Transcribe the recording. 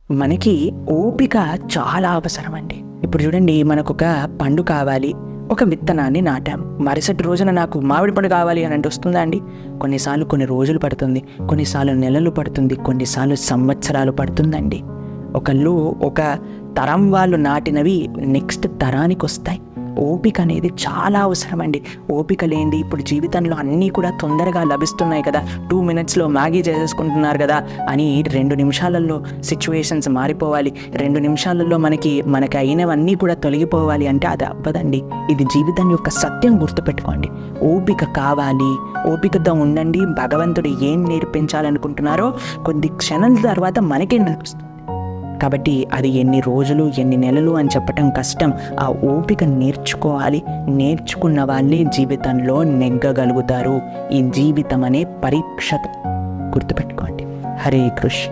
మనకి ఓపిక చాలా అవసరం అండి. ఇప్పుడు చూడండి, మనకు ఒక పండు కావాలి, ఒక విత్తనాన్ని నాటాం, మరుసటి రోజున నాకు మామిడి పండు కావాలి అని అంటే వస్తుందా అండి? కొన్నిసార్లు కొన్ని రోజులు పడుతుంది, కొన్నిసార్లు నెలలు పడుతుంది, కొన్నిసార్లు సంవత్సరాలు పడుతుందండి. ఒక తరం వాళ్ళు నాటినవి నెక్స్ట్ తరానికి వస్తాయి. ఓపిక అనేది చాలా అవసరం అండి. ఓపిక లేనిది ఇప్పుడు జీవితంలో అన్నీ కూడా తొందరగా లభిస్తున్నాయి కదా, 2 minutesలో మ్యాగీ చేసేసుకుంటున్నారు కదా అని 2 నిమిషాలలో సిచ్యువేషన్స్ మారిపోవాలి, 2 నిమిషాలలో మనకి అయినవన్నీ కూడా తొలగిపోవాలి అంటే అది అవ్వదండి. ఇది జీవితం యొక్క సత్యం, గుర్తుపెట్టుకోండి. ఓపిక కావాలి, ఓపికతో ఉండండి. భగవంతుడు ఏం నేర్పించాలనుకుంటున్నారో కొద్ది క్షణాల తర్వాత మనకే నేర్పిస్తుంది. కాబట్టి అది ఎన్ని రోజులు ఎన్ని నెలలు అని చెప్పటం కష్టం. ఆ ఓపిక నేర్చుకోవాలి. నేర్చుకున్న వాళ్ళే జీవితంలో నెగ్గగలుగుతారు. ఈ జీవితం అనే పరీక్ష గుర్తుపెట్టుకోండి. హరే కృష్ణ.